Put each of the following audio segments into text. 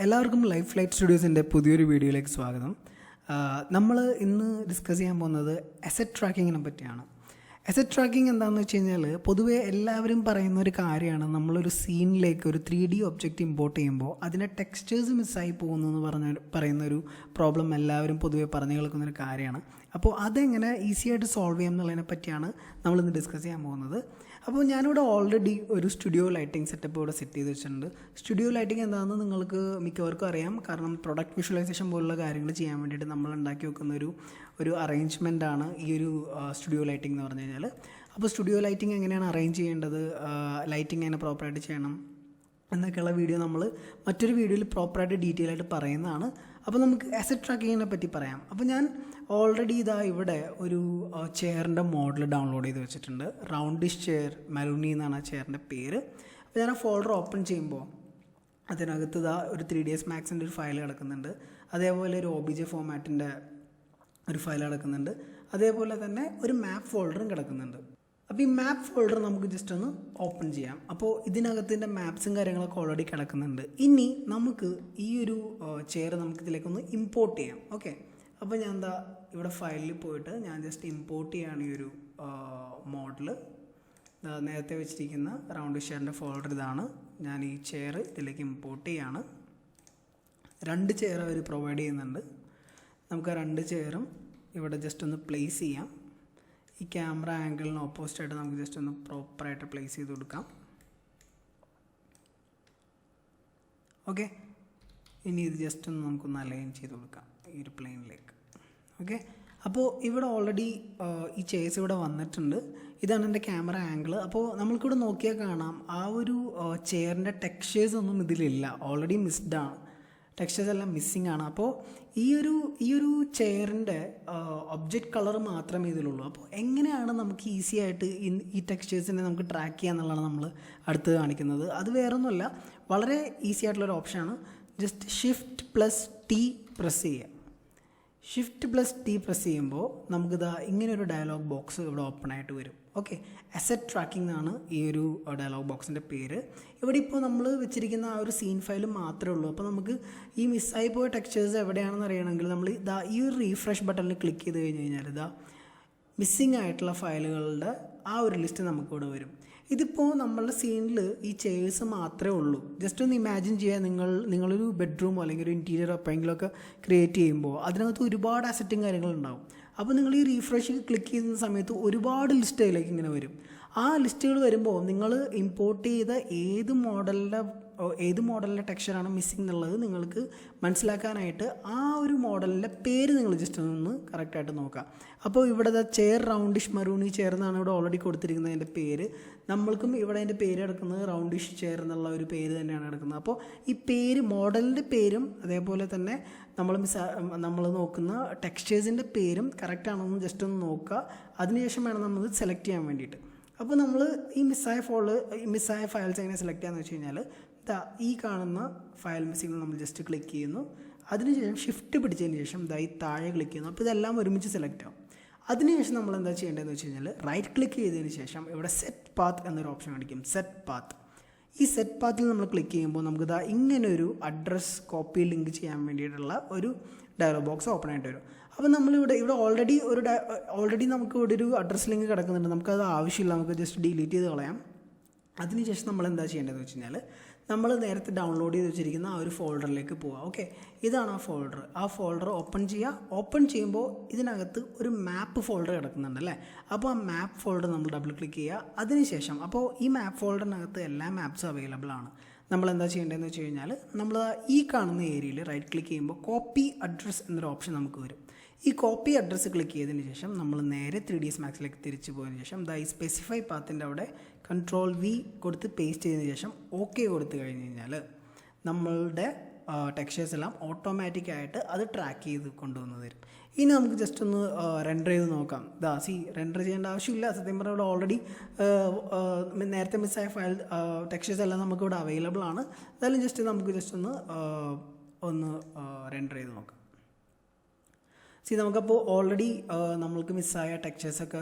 എല്ലാവർക്കും life flight സ്റ്റുഡിയോസിൻ്റെ പുതിയൊരു വീഡിയോയിലേക്ക് സ്വാഗതം. നമ്മൾ ഇന്ന് ഡിസ്കസ് ചെയ്യാൻ പോകുന്നത് അസറ്റ് ട്രാക്കിങ്ങിനെ പറ്റിയാണ്. അസറ്റ് ട്രാക്കിംഗ് എന്താണെന്ന് വെച്ച് കഴിഞ്ഞാൽ പൊതുവേ എല്ലാവരും പറയുന്ന ഒരു കാര്യമാണ്. നമ്മളൊരു സീനിലേക്ക് ഒരു 3D ഒബ്ജക്റ്റ് ഇമ്പോർട്ട് ചെയ്യുമ്പോൾ അതിൻ്റെ ടെക്സ്ചേഴ്സ് മിസ്സായി പോകുന്നു എന്ന് പറയുന്നൊരു പ്രോബ്ലം എല്ലാവരും പൊതുവേ പറഞ്ഞു കേൾക്കുന്നൊരു കാര്യമാണ്. അപ്പോൾ അതെങ്ങനെ ഈസി ആയിട്ട് സോൾവ് ചെയ്യാം എന്നുള്ളതിനെ പറ്റിയാണ് നമ്മളിന്ന് ഡിസ്കസ് ചെയ്യാൻ പോകുന്നത്. അപ്പോൾ ഞാനിവിടെ ഓൾറെഡി ഒരു സ്റ്റുഡിയോ ലൈറ്റിംഗ് സെറ്റപ്പ് ഇവിടെ സെറ്റ് ചെയ്ത് വെച്ചിട്ടുണ്ട്. സ്റ്റുഡിയോ ലൈറ്റിംഗ് എന്താണെന്ന് നിങ്ങൾക്ക് മിക്കവർക്കും അറിയാം. കാരണം പ്രൊഡക്റ്റ് വിഷ്വലൈസേഷൻ പോലുള്ള കാര്യങ്ങൾ ചെയ്യാൻ വേണ്ടിയിട്ട് നമ്മൾ ഉണ്ടാക്കി വെക്കുന്ന ഒരു അറേഞ്ച്മെൻറ്റാണ് ഈ ഒരു സ്റ്റുഡിയോ ലൈറ്റിംഗ് എന്ന് പറഞ്ഞു കഴിഞ്ഞാൽ. അപ്പോൾ സ്റ്റുഡിയോ ലൈറ്റിംഗ് എങ്ങനെയാണ് അറേഞ്ച് ചെയ്യേണ്ടത്, ലൈറ്റിംഗ് എങ്ങനെ പ്രോപ്പറായിട്ട് ചെയ്യണം എന്നൊക്കെയുള്ള വീഡിയോ നമ്മൾ മറ്റൊരു വീഡിയോയിൽ പ്രോപ്പറായിട്ട് ഡീറ്റെയിൽ ആയിട്ട് പറയുന്നതാണ്. അപ്പോൾ നമുക്ക് അസറ്റ് ട്രാക്കിങ്ങിനെ പറ്റി പറയാം. അപ്പോൾ ഞാൻ ഓൾറെഡി ഇവിടെ ഒരു ചെയറിൻ്റെ മോഡൽ ഡൗൺലോഡ് ചെയ്ത് വെച്ചിട്ടുണ്ട്. റൗണ്ടിഷ് ചെയർ മെലൂണി എന്നാണ് ആ ചെയറിൻ്റെ പേര്. അപ്പോൾ ഞാൻ ആ ഫോൾഡർ ഓപ്പൺ ചെയ്യുമ്പോൾ അതിനകത്ത് ഒരു 3ds Maxൻ്റെ ഒരു ഫയൽ കിടക്കുന്നുണ്ട്. അതേപോലെ ഒരു OBJ ഫോമാറ്റിൻ്റെ ഒരു ഫയൽ കിടക്കുന്നുണ്ട്. അതേപോലെ തന്നെ ഒരു മാപ്പ് ഫോൾഡറും കിടക്കുന്നുണ്ട്. അപ്പോൾ ഈ മാപ്പ് ഫോൾഡർ നമുക്ക് ജസ്റ്റ് ഒന്ന് ഓപ്പൺ ചെയ്യാം. അപ്പോൾ ഇതിനകത്തിൻ്റെ മാപ്സും കാര്യങ്ങളൊക്കെ ഓൾറെഡി കിടക്കുന്നുണ്ട്. ഇനി നമുക്ക് ഈ ഒരു ചെയർ നമുക്ക് ഇതിലേക്കൊന്ന് ഇമ്പോർട്ട് ചെയ്യാം. ഓക്കെ, അപ്പോൾ ഞാൻ ഇവിടെ ഫയലിൽ പോയിട്ട് ഞാൻ ജസ്റ്റ് ഇമ്പോർട്ട് ചെയ്യുകയാണ് ഈ ഒരു മോഡൽ. നേരത്തെ വെച്ചിരിക്കുന്ന റൗണ്ട് ഷെയറിൻ്റെ ഫോൾഡർ ഇതാണ്. ഞാൻ ഈ ചെയർ ഇതിലേക്ക് ഇമ്പോർട്ട് ചെയ്യാണ്. 2 ചെയർ അവർ പ്രൊവൈഡ് ചെയ്യുന്നുണ്ട്. നമുക്ക് ആ 2 ചെയറും ഇവിടെ ജസ്റ്റ് ഒന്ന് പ്ലേസ് ചെയ്യാം. ഈ ക്യാമറ ആംഗിളിന് ഓപ്പോസിറ്റായിട്ട് നമുക്ക് ജസ്റ്റ് ഒന്ന് പ്രോപ്പറായിട്ട് പ്ലേസ് ചെയ്ത് കൊടുക്കാം. ഓക്കെ, ഇനി ഇത് ജസ്റ്റ് ഒന്ന് നമുക്കൊന്ന് അലൈൻ ചെയ്ത് കൊടുക്കാം ഈ ഒരു പ്ലെയിനിലേക്ക്. ഓക്കെ, അപ്പോൾ ഇവിടെ ഓൾറെഡി ഈ ചെയർസ് ഇവിടെ വന്നിട്ടുണ്ട്. ഇതാണ് എൻ്റെ ക്യാമറ ആംഗിൾ. അപ്പോൾ നമ്മൾക്കിവിടെ നോക്കിയാൽ കാണാം ആ ഒരു ചെയറിൻ്റെ ടെക്സ്ചേഴ്സ് ഒന്നും ഇതിലില്ല, ഓൾറെഡി മിസ്ഡാണ്. ടെക്സ്ചേഴ്സ് എല്ലാം മിസ്സിംഗ് ആണ്. അപ്പോൾ ഈ ഒരു ചെയറിൻ്റെ ഒബ്ജക്റ്റ് കളർ മാത്രമേ ഇതിലുള്ളൂ. അപ്പോൾ എങ്ങനെയാണ് നമുക്ക് ഈസി ആയിട്ട് ഈ ടെക്സ്ചേഴ്സിനെ നമുക്ക് ട്രാക്ക് ചെയ്യുക എന്നുള്ളതാണ് നമ്മൾ അടുത്ത് കാണിക്കുന്നത്. അത് വേറൊന്നുമല്ല, വളരെ ഈസി ആയിട്ടുള്ളൊരു ഓപ്ഷനാണ്. ജസ്റ്റ് Shift+T പ്രസ് ചെയ്യുക. Shift+T പ്രസ് ചെയ്യുമ്പോൾ നമുക്കിതാ ഇങ്ങനെയൊരു ഡയലോഗ് ബോക്സ് ഇവിടെ ഓപ്പൺ ആയിട്ട് വരും. ഓക്കെ, അസറ്റ് ട്രാക്കിംഗ് എന്നാണ് ഈ ഒരു ഡയലോഗ് ബോക്സിൻ്റെ പേര്. ഇവിടെ ഇപ്പോൾ നമ്മൾ വെച്ചിരിക്കുന്ന ആ ഒരു സീൻ ഫയൽ മാത്രമേ ഉള്ളൂ. അപ്പോൾ നമുക്ക് ഈ മിസ്സായി പോയ ടെക്സ്ചേഴ്സ് എവിടെയാണെന്ന് അറിയണമെങ്കിൽ നമ്മൾ ഈ ഒരു റീഫ്രഷ് ബട്ടണിൽ ക്ലിക്ക് ചെയ്ത് കഴിഞ്ഞ് കഴിഞ്ഞാൽ മിസ്സിംഗ് ആയിട്ടുള്ള ഫയലുകളുടെ ആ ഒരു ലിസ്റ്റ് നമുക്കിവിടെ വരും. ഇതിപ്പോൾ നമ്മളുടെ സീനിൽ ഈ ചെയേഴ്സ് മാത്രമേ ഉള്ളൂ. ജസ്റ്റ് ഒന്ന് ഇമാജിൻ ചെയ്യുക, നിങ്ങളൊരു ബെഡ്റൂമോ അല്ലെങ്കിൽ ഒരു ഇൻറ്റീരിയർ എപ്പോഴെങ്കിലുമൊക്കെ ക്രിയേറ്റ് ചെയ്യുമ്പോൾ അതിനകത്ത് ഒരുപാട് അസറ്റും കാര്യങ്ങളുണ്ടാവും. അപ്പോൾ നിങ്ങൾ ഈ റീഫ്രഷിൽ ക്ലിക്ക് ചെയ്യുന്ന സമയത്ത് ഒരുപാട് ലിസ്റ്റുകളിലേക്ക് ഇങ്ങനെ വരും. ആ ലിസ്റ്റുകൾ വരുമ്പോൾ നിങ്ങൾ ഇമ്പോർട്ട് ചെയ്ത ഏത് മോഡലിൻ്റെ ടെക്സ്ചറാണ് മിസ്സിംഗ് എന്നുള്ളത് നിങ്ങൾക്ക് മനസ്സിലാക്കാനായിട്ട് ആ ഒരു മോഡലിൻ്റെ പേര് നിങ്ങൾ ജസ്റ്റ് ഒന്ന് കറക്റ്റായിട്ട് നോക്കാം. അപ്പോൾ ഇവിടെ ചെയർ റൗണ്ടിഷ് മറൂണി ചെയർ എന്നാണ് ഇവിടെ ഓൾറെഡി കൊടുത്തിരിക്കുന്നത് അതിൻ്റെ പേര്. നമ്മൾക്കും ഇവിടെ അതിൻ്റെ പേര് കിടക്കുന്നത് റൗണ്ടിഷ് ചെയർ എന്നുള്ള ഒരു പേര് തന്നെയാണ് കിടക്കുന്നത്. അപ്പോൾ ഈ പേര് മോഡലിൻ്റെ പേരും അതേപോലെ തന്നെ നമ്മൾ നോക്കുന്ന ടെക്സ്ചേഴ്സിൻ്റെ പേരും കറക്റ്റാണെന്ന് ജസ്റ്റ് ഒന്ന് നോക്കുക. അതിനുശേഷം വേണം നമ്മൾ സെലക്ട് ചെയ്യാൻ വേണ്ടിയിട്ട്. അപ്പോൾ നമ്മൾ ഈ മിസ്സായ ഫയൽസ് എങ്ങനെ സെലക്ട് ചെയ്യാമെന്ന് വെച്ച് കഴിഞ്ഞാൽ ഈ കാണുന്ന ഫയൽ മിസ്സിംഗ് നമ്മൾ ജസ്റ്റ് ക്ലിക്ക് ചെയ്യുന്നു. അതിനുശേഷം ഷിഫ്റ്റ് പിടിച്ചതിന് ശേഷം ഈ താഴെ ക്ലിക്ക് ചെയ്യുന്നു. അപ്പോൾ ഇതെല്ലാം ഒരുമിച്ച് സെലക്ട് ആവും. അതിനുശേഷം നമ്മൾ എന്താ ചെയ്യേണ്ടതെന്ന് വെച്ച് കഴിഞ്ഞാൽ റൈറ്റ് ക്ലിക്ക് ചെയ്തതിന് ശേഷം ഇവിടെ സെറ്റ് പാത്ത് എന്നൊരു ഓപ്ഷൻ കാണിക്കും. Set path. ഈ സെറ്റ് പാത്തിൽ നമ്മൾ ക്ലിക്ക് ചെയ്യുമ്പോൾ നമുക്ക് ഇങ്ങനൊരു അഡ്രസ്സ് കോപ്പി ലിങ്ക് ചെയ്യാൻ വേണ്ടിയിട്ടുള്ള ഒരു ഡയലോഗ് ബോക്സ് ഓപ്പൺ ആയിട്ട് വരും. അപ്പോൾ നമ്മളിവിടെ ഓൾറെഡി നമുക്ക് ഇവിടെ ഒരു അഡ്രസ് ലിങ്ക് കിടക്കുന്നുണ്ട്. നമുക്കത് ആവശ്യമില്ല, നമുക്ക് ജസ്റ്റ് ഡിലീറ്റ് ചെയ്ത് കളയാം. അതിനുശേഷം നമ്മൾ എന്താ ചെയ്യേണ്ടതെന്ന് വെച്ച് കഴിഞ്ഞാൽ നമ്മൾ നേരത്തെ ഡൗൺലോഡ് ചെയ്ത് വെച്ചിരിക്കുന്ന ആ ഒരു ഫോൾഡറിലേക്ക് പോവുക. ഓക്കെ, ഇതാണ് ആ ഫോൾഡർ ഓപ്പൺ ചെയ്യുക. ഓപ്പൺ ചെയ്യുമ്പോൾ ഇതിനകത്ത് ഒരു മാപ്പ് ഫോൾഡർ കിടക്കുന്നുണ്ട് അല്ലേ. അപ്പോൾ ആ മാപ്പ് ഫോൾഡർ നമ്മൾ ഡബിൾ ക്ലിക്ക് ചെയ്യുക. അതിനുശേഷം അപ്പോൾ ഈ മാപ്പ് ഫോൾഡറിനകത്ത് എല്ലാ മാപ്സും അവൈലബിൾ ആണ്. നമ്മൾ എന്താ ചെയ്യേണ്ടതെന്ന് വെച്ച് കഴിഞ്ഞാൽ നമ്മൾ ഈ കാണുന്ന ഏരിയയിൽ റൈറ്റ് ക്ലിക്ക് ചെയ്യുമ്പോൾ കോപ്പി അഡ്രസ്സ് എന്നൊരു ഓപ്ഷൻ നമുക്ക് വരും. ഈ കോപ്പി അഡ്രസ്സ് ക്ലിക്ക് ചെയ്തതിന് ശേഷം നമ്മൾ നേരെ 3ds Maxലേക്ക് തിരിച്ചു പോയതിന് ശേഷം ഈ സ്പെസിഫൈ പാത്തിൻ്റെ അവിടെ Ctrl+V കൊടുത്ത് പേസ്റ്റ് ചെയ്തതിന് ശേഷം ഓക്കെ കൊടുത്തു കഴിഞ്ഞ് കഴിഞ്ഞാൽ നമ്മളുടെ ടെക്സ്ചേഴ്സ് എല്ലാം ഓട്ടോമാറ്റിക്കായിട്ട് അത് ട്രാക്ക് ചെയ്ത് കൊണ്ടുവന്ന് തരും. ഇനി നമുക്ക് ജസ്റ്റ് ഒന്ന് റെൻഡർ ചെയ്ത് നോക്കാം. റെൻഡർ ചെയ്യേണ്ട ആവശ്യമില്ല. സത്യം പറഞ്ഞാൽ ഇവിടെ ഓൾറെഡി നേരത്തെ മിസ്സായ ഫയൽ ടെക്സ്ചേഴ്സ് എല്ലാം നമുക്കിവിടെ അവൈലബിൾ ആണ്. എന്തായാലും നമുക്ക് ജസ്റ്റ് ഒന്ന് റെൻഡർ ചെയ്ത് നോക്കാം. നമുക്കപ്പോൾ ഓൾറെഡി നമ്മൾക്ക് മിസ്സായ ടെക്സ്ചേഴ്സൊക്കെ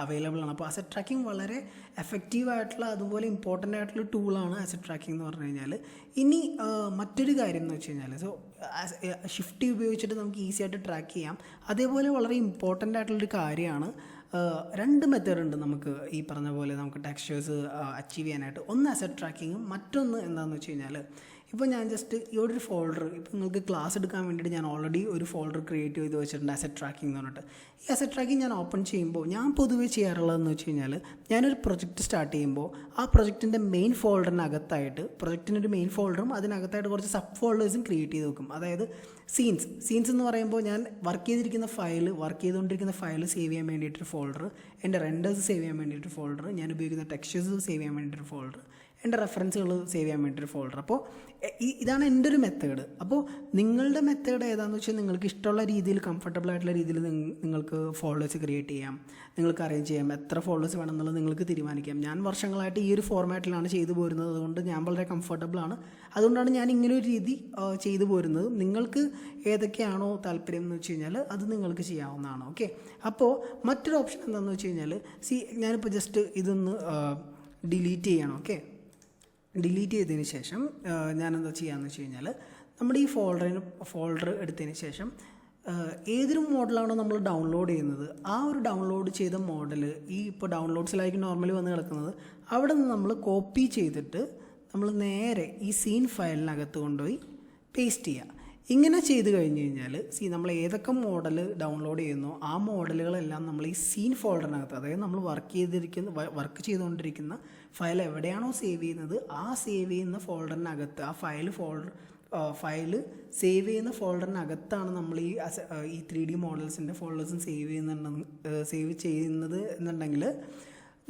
അവൈലബിൾ ആണ്. അപ്പോൾ അസറ്റ് ട്രാക്കിംഗ് വളരെ എഫക്റ്റീവായിട്ടുള്ള അതുപോലെ ഇമ്പോർട്ടൻ്റ് ആയിട്ടുള്ള ടൂളാണ് അസറ്റ് ട്രാക്കിംഗ് എന്ന് പറഞ്ഞു കഴിഞ്ഞാൽ. ഇനി മറ്റൊരു കാര്യം എന്ന് വെച്ച് കഴിഞ്ഞാൽ ഷിഫ്റ്റ് ഉപയോഗിച്ചിട്ട് നമുക്ക് ഈസി ആയിട്ട് ട്രാക്ക് ചെയ്യാം. അതേപോലെ വളരെ ഇമ്പോർട്ടൻ്റ് ആയിട്ടുള്ളൊരു കാര്യമാണ്, 2 മെത്തേഡ് ഉണ്ട് നമുക്ക് ഈ പറഞ്ഞ പോലെ നമുക്ക് ടെക്സ്ചേഴ്സ് അച്ചീവ് ചെയ്യാനായിട്ട്. ഒന്ന് അസറ്റ് ട്രാക്കിങ്ങും, മറ്റൊന്ന് എന്താണെന്ന് വെച്ച് കഴിഞ്ഞാൽ ഇപ്പോൾ ഞാൻ ജസ്റ്റ് ഈ ഒരു ഫോൾഡർ, ഇപ്പോൾ നിങ്ങൾക്ക് ക്ലാസ് എടുക്കാൻ വേണ്ടിയിട്ട് ഞാൻ ഓൾറെഡി ഒരു ഫോൾഡർ ക്രിയേറ്റ് ചെയ്ത് വെച്ചിട്ടുണ്ട് അസറ്റ് ട്രാക്കിംഗ് എന്ന് പറഞ്ഞിട്ട്. ഈ അസറ്റ് ട്രാക്കിംഗ് ഞാൻ ഓപ്പൺ ചെയ്യുമ്പോൾ ഞാൻ പൊതുവേ ചെയ്യാറുള്ളതെന്ന് വെച്ച് കഴിഞ്ഞാൽ ഞാനൊരു പ്രൊജക്റ്റ് സ്റ്റാർട്ട് ചെയ്യുമ്പോൾ ആ പ്രൊജക്റ്റിൻ്റെ മെയിൻ ഫോൾഡറിനകത്തായിട്ട് പ്രൊജക്റ്റിനൊരു മെയിൻ ഫോൾഡറും അതിനകത്തായിട്ട് കുറച്ച് സബ് ഫോൾഡേഴ്സും ക്രിയേറ്റ് ചെയ്ത് വെക്കും. അതായത് സീൻസ് എന്ന് പറയുമ്പോൾ ഞാൻ വർക്ക് ചെയ്തുകൊണ്ടിരിക്കുന്ന ഫയൽ സേവ് ചെയ്യാൻ വേണ്ടിയിട്ടൊരു ഫോൾഡർ, എൻ്റെ റെൻഡേഴ്സ് സേവ് ചെയ്യാൻ വേണ്ടിയിട്ടൊരു ഫോൾഡർ, ഞാൻ ഉപയോഗിക്കുന്ന ടെക്സ്ചേഴ്സ് സേവ് ചെയ്യാൻ വേണ്ടിയിട്ടൊരു ഫോൾഡർ, എൻ്റെ റെഫറൻസുകൾ സേവ് ചെയ്യാൻ വേണ്ടിയൊരു ഫോൾഡർ. അപ്പോൾ ഇതാണ് എൻ്റെ ഒരു മെത്തേഡ്. അപ്പോൾ നിങ്ങളുടെ മെത്തേഡ് ഏതാണെന്ന് വെച്ചാൽ നിങ്ങൾക്ക് ഇഷ്ടമുള്ള രീതിയിൽ, കംഫർട്ടബിൾ ആയിട്ടുള്ള രീതിയിൽ നിങ്ങൾക്ക് ഫോൾഡേഴ്സ് ക്രിയേറ്റ് ചെയ്യാം, നിങ്ങൾക്ക് അറേഞ്ച് ചെയ്യാം. എത്ര ഫോൾഡേഴ്സ് വേണമെന്നുള്ളത് നിങ്ങൾക്ക് തീരുമാനിക്കാം. ഞാൻ വർഷങ്ങളായിട്ട് ഈ ഒരു ഫോർമാറ്റിലാണ് ചെയ്തു പോരുന്നത്. അതുകൊണ്ട് ഞാൻ വളരെ കംഫർട്ടബിളാണ്. അതുകൊണ്ടാണ് ഞാൻ ഇങ്ങനെ ഒരു രീതി ചെയ്തു പോരുന്നത്. നിങ്ങൾക്ക് ഏതൊക്കെയാണോ താല്പര്യം എന്ന് വെച്ച് കഴിഞ്ഞാൽ അത് നിങ്ങൾക്ക് ചെയ്യാവുന്നതാണ്. ഓക്കെ, അപ്പോൾ മറ്റൊരു ഓപ്ഷൻ എന്താണെന്ന് വെച്ച് കഴിഞ്ഞാൽ ഞാനിപ്പോൾ ജസ്റ്റ് ഇതൊന്ന് ഡിലീറ്റ് ചെയ്യണം. ഓക്കെ, ഡിലീറ്റ് ചെയ്തതിന് ശേഷം ഞാനെന്താ ചെയ്യാമെന്ന് വെച്ച് കഴിഞ്ഞാൽ നമ്മുടെ ഈ ഫോൾഡർ എടുത്തതിന് ശേഷം ഏതൊരു മോഡലാണോ നമ്മൾ ഡൗൺലോഡ് ചെയ്യുന്നത് ആ ഒരു ഡൗൺലോഡ് ചെയ്ത മോഡൽ ഇപ്പോൾ ഡൗൺലോഡ്സിലായിരിക്കും നോർമലി വന്ന് കിടക്കുന്നത്. അവിടെ നിന്ന് നമ്മൾ കോപ്പി ചെയ്തിട്ട് നമ്മൾ നേരെ ഈ സീൻ ഫയലിനകത്ത് കൊണ്ടുപോയി പേസ്റ്റ് ചെയ്യുക. ഇങ്ങനെ ചെയ്ത് കഴിഞ്ഞ് കഴിഞ്ഞാൽ നമ്മൾ ഏതൊക്കെ മോഡൽ ഡൗൺലോഡ് ചെയ്യുന്നോ ആ മോഡലുകളെല്ലാം നമ്മൾ ഈ സീൻ ഫോൾഡറിനകത്ത്, അതായത് നമ്മൾ വർക്ക് ചെയ്തുകൊണ്ടിരിക്കുന്ന ഫയൽ എവിടെയാണോ സേവ് ചെയ്യുന്നത് ആ സേവ് ചെയ്യുന്ന ഫോൾഡറിനകത്ത് ആ ഫയൽ സേവ് ചെയ്യുന്ന ഫോൾഡറിനകത്താണ് നമ്മൾ ഈ 3D മോഡൽസിൻ്റെ ഫോൾഡേഴ്സും സേവ് ചെയ്യുന്നത് എന്നുണ്ടെങ്കിൽ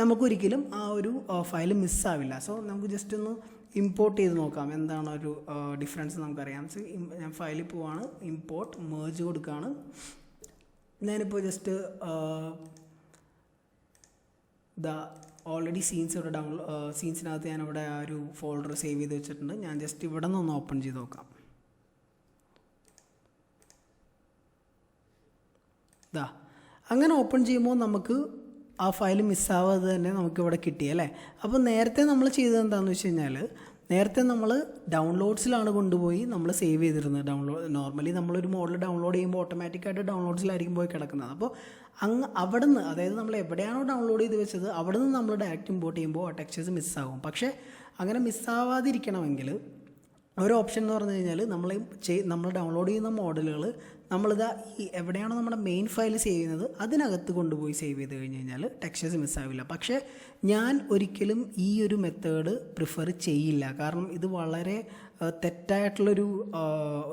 നമുക്കൊരിക്കലും ആ ഒരു ഫയൽ മിസ്സാവില്ല. സോ നമുക്ക് ജസ്റ്റ് ഒന്ന് ഇമ്പോർട്ട് ചെയ്ത് നോക്കാം എന്താണ് ഒരു ഡിഫറൻസ് നമുക്കറിയാം. ഞാൻ ഫയലിൽ പോവാണ്, ഇമ്പോർട്ട് മേർജ് കൊടുക്കുകയാണ്. ഞാനിപ്പോൾ ജസ്റ്റ് ഓൾറെഡി സീൻസിനകത്ത് ഞാനിവിടെ ആ ഒരു ഫോൾഡർ സേവ് ചെയ്ത് വെച്ചിട്ടുണ്ട്. ഞാൻ ജസ്റ്റ് ഇവിടെ നിന്ന് ഓപ്പൺ ചെയ്ത് നോക്കാം. അങ്ങനെ ഓപ്പൺ ചെയ്യുമ്പോൾ നമുക്ക് ആ ഫയൽ മിസ്സാവാതെ തന്നെ നമുക്കിവിടെ കിട്ടിയല്ലേ. അപ്പോൾ നേരത്തെ നമ്മൾ ചെയ്തത് എന്താണെന്ന് വെച്ച് കഴിഞ്ഞാൽ നേരത്തെ നമ്മൾ ഡൗൺലോഡ്സിലാണ് കൊണ്ടുപോയി നമ്മൾ സേവ് ചെയ്തിരുന്നത്. നോർമലി നമ്മളൊരു മോഡൽ ഡൗൺലോഡ് ചെയ്യുമ്പോൾ ഓട്ടോമാറ്റിക്കായിട്ട് ഡൗൺലോഡ്സിലായിരിക്കും പോയി കിടക്കുന്നത്. അപ്പോൾ അവിടെ നിന്ന്, അതായത് നമ്മൾ എവിടെയാണോ ഡൗൺലോഡ് ചെയ്ത് വെച്ചത് അവിടെ നിന്ന് നമ്മൾ ഡയറക്റ്റ് ഇമ്പോർട്ട് ചെയ്യുമ്പോൾ ആ ടെക്സ്ചേഴ്സ് മിസ്സാകും. പക്ഷേ അങ്ങനെ മിസ്സാവാതിരിക്കണമെങ്കിൽ ഒരു ഓപ്ഷൻ എന്ന് പറഞ്ഞു കഴിഞ്ഞാൽ നമ്മൾ ഡൗൺലോഡ് ചെയ്യുന്ന മോഡലുകൾ നമ്മളിതാ ഈ എവിടെയാണോ നമ്മുടെ മെയിൻ ഫയൽ സേവ് ചെയ്യുന്നത് അതിനകത്ത് കൊണ്ടുപോയി സേവ് ചെയ്ത് കഴിഞ്ഞ് കഴിഞ്ഞാൽ ടെക്സ്ചേഴ്സ് മിസ്സാവില്ല. പക്ഷേ ഞാൻ ഒരിക്കലും ഈ ഒരു മെത്തേഡ് പ്രിഫർ ചെയ്യില്ല. കാരണം ഇത് വളരെ തെറ്റായിട്ടുള്ളൊരു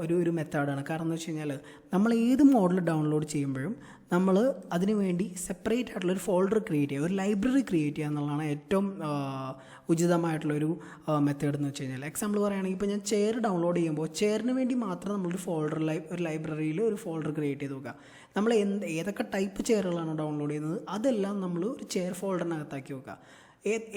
ഒരു മെത്തേഡാണ്. കാരണം എന്ന് വെച്ച് കഴിഞ്ഞാൽ നമ്മൾ ഏത് മോഡൽ ഡൗൺലോഡ് ചെയ്യുമ്പോഴും നമ്മൾ അതിന് വേണ്ടി സെപ്പറേറ്റ് ആയിട്ടുള്ളൊരു ഫോൾഡർ ക്രിയേറ്റ് ചെയ്യുക, ഒരു ലൈബ്രറി ക്രിയേറ്റ് ചെയ്യുക എന്നുള്ളതാണ് ഏറ്റവും ഉചിതമായിട്ടുള്ളൊരു മെത്തേഡ് എന്ന് വെച്ച് കഴിഞ്ഞാൽ. എക്സാമ്പിൾ പറയുകയാണെങ്കിൽ ഇപ്പോൾ ഞാൻ ചെയർ ഡൗൺലോഡ് ചെയ്യുമ്പോൾ ചെയറിന് വേണ്ടി മാത്രം നമ്മളൊരു ഒരു ലൈബ്രറിയിൽ ഒരു ഫോൾഡർ ക്രിയേറ്റ് ചെയ്ത് വെക്കുക. നമ്മൾ ഏതൊക്കെ ടൈപ്പ് ചെയറുകളാണോ ഡൗൺലോഡ് ചെയ്യുന്നത് അതെല്ലാം നമ്മൾ ഒരു ചെയർ ഫോൾഡറിനകത്താക്കി വെക്കുക.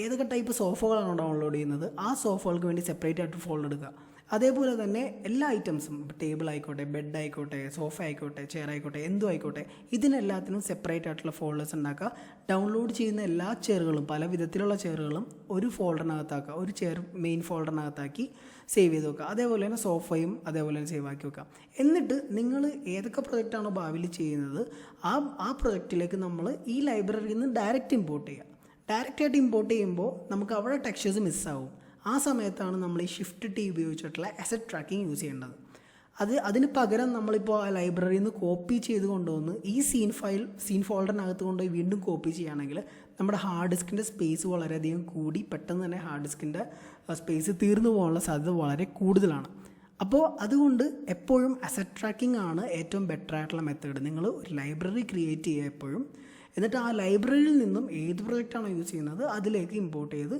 ഏതൊക്കെ ടൈപ്പ് സോഫകളാണോ ഡൗൺലോഡ് ചെയ്യുന്നത് ആ സോഫകൾക്ക് വേണ്ടി സെപ്പറേറ്റ് ആയിട്ട് ഫോൾഡർ എടുക്കുക. അതേപോലെ തന്നെ എല്ലാ ഐറ്റംസും, ടേബിൾ ആയിക്കോട്ടെ, ബെഡ് ആയിക്കോട്ടെ, സോഫ ആയിക്കോട്ടെ, ചെയർ ആയിക്കോട്ടെ, എന്തും ആയിക്കോട്ടെ, ഇതിനെല്ലാത്തിനും സെപ്പറേറ്റ് ആയിട്ടുള്ള ഫോൾഡേഴ്സ് ഉണ്ടാക്കുക. ഡൗൺലോഡ് ചെയ്യുന്ന എല്ലാ ചെയറുകളും, പല വിധത്തിലുള്ള ചെയറുകളും ഒരു ഫോൾഡറിനകത്താക്കുക, ഒരു ചെയർ മെയിൻ ഫോൾഡറിനകത്താക്കി സേവ് ചെയ്ത് വെക്കുക. അതേപോലെ തന്നെ സോഫയും അതേപോലെ തന്നെ സേവ് ആക്കി വെക്കുക. എന്നിട്ട് നിങ്ങൾ ഏതൊക്കെ പ്രൊജക്റ്റാണോ ഭാവിയിൽ ചെയ്യുന്നത് ആ പ്രൊജക്റ്റിലേക്ക് നമ്മൾ ഈ ലൈബ്രറിയിൽ നിന്ന് ഡയറക്റ്റ് ഇമ്പോർട്ട് ചെയ്യുക. ഡയറക്റ്റായിട്ട് ഇമ്പോർട്ട് ചെയ്യുമ്പോൾ നമുക്ക് അവിടെ ടെക്സ്ചേഴ്സ് മിസ്സാവും. ആ സമയത്താണ് നമ്മൾ ഈ ഷിഫ്റ്റ് ടി ഉപയോഗിച്ചിട്ടുള്ള അസറ്റ് ട്രാക്കിംഗ് യൂസ് ചെയ്യേണ്ടത്. അതിന് പകരം നമ്മളിപ്പോൾ ആ ലൈബ്രറിയിൽ നിന്ന് കോപ്പി ചെയ്ത് കൊണ്ടുവന്ന് ഈ സീൻ ഫോൾഡറിനകത്ത് കൊണ്ടുപോയി വീണ്ടും കോപ്പി ചെയ്യുകയാണെങ്കിൽ നമ്മുടെ ഹാർഡ് ഡിസ്കിൻ്റെ സ്പേസ് വളരെയധികം കൂടി പെട്ടെന്ന് തന്നെ ഹാർഡ് ഡിസ്കിൻ്റെ സ്പേസ് തീർന്നു പോകാനുള്ള സാധ്യത വളരെ കൂടുതലാണ്. അപ്പോൾ അതുകൊണ്ട് എപ്പോഴും അസറ്റ് ട്രാക്കിംഗ് ആണ് ഏറ്റവും ബെറ്റർ ആയിട്ടുള്ള മെത്തേഡ്. നിങ്ങൾ ഒരു ലൈബ്രറി ക്രിയേറ്റ് ചെയ്യുക എപ്പോഴും, എന്നിട്ട് ആ ലൈബ്രറിയിൽ നിന്നും ഏത് പ്രൊജക്റ്റാണോ യൂസ് ചെയ്യുന്നത് അതിലേക്ക് ഇമ്പോർട്ട് ചെയ്ത്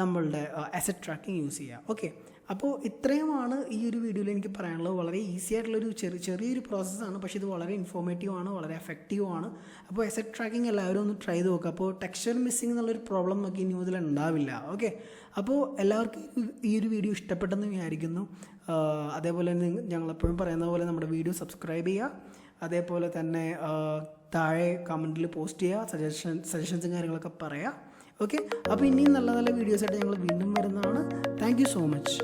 നമ്മളുടെ അസറ്റ് ട്രാക്കിംഗ് യൂസ് ചെയ്യുക. ഓക്കെ, അപ്പോൾ ഇത്രയുമാണ് ഈ ഒരു വീഡിയോയിൽ എനിക്ക് പറയാനുള്ളത്. വളരെ ഈസി ആയിട്ടുള്ളൊരു ചെറിയൊരു പ്രോസസ്സാണ്, പക്ഷേ ഇത് വളരെ ഇൻഫോർമേറ്റീവാണ്, വളരെ എഫക്റ്റീവാണ്. അപ്പോൾ അസറ്റ് ട്രാക്കിംഗ് എല്ലാവരും ഒന്ന് ട്രൈ ചെയ്ത് നോക്കുക. അപ്പോൾ ടെക്സ്ചർ മിസ്സിംഗ് എന്നുള്ളൊരു പ്രോബ്ലം നമുക്ക് ഇനി മുതൽ ഉണ്ടാവില്ല. ഓക്കെ, അപ്പോൾ എല്ലാവർക്കും ഈ ഒരു വീഡിയോ ഇഷ്ടപ്പെട്ടെന്ന് വിചാരിക്കുന്നു. അതേപോലെ തന്നെ ഞങ്ങളെപ്പോഴും പറയുന്ന പോലെ നമ്മുടെ വീഡിയോ സബ്സ്ക്രൈബ് ചെയ്യുക, അതേപോലെ തന്നെ താഴെ കമൻറ്റിൽ പോസ്റ്റ് ചെയ്യുക, സജഷൻസും കാര്യങ്ങളൊക്കെ പറയാം. ഓക്കെ, അപ്പോൾ ഇനിയും നല്ല നല്ല വീഡിയോസായിട്ട് ഞങ്ങൾ വീണ്ടും വരുന്നതാണ്. Thank you so much.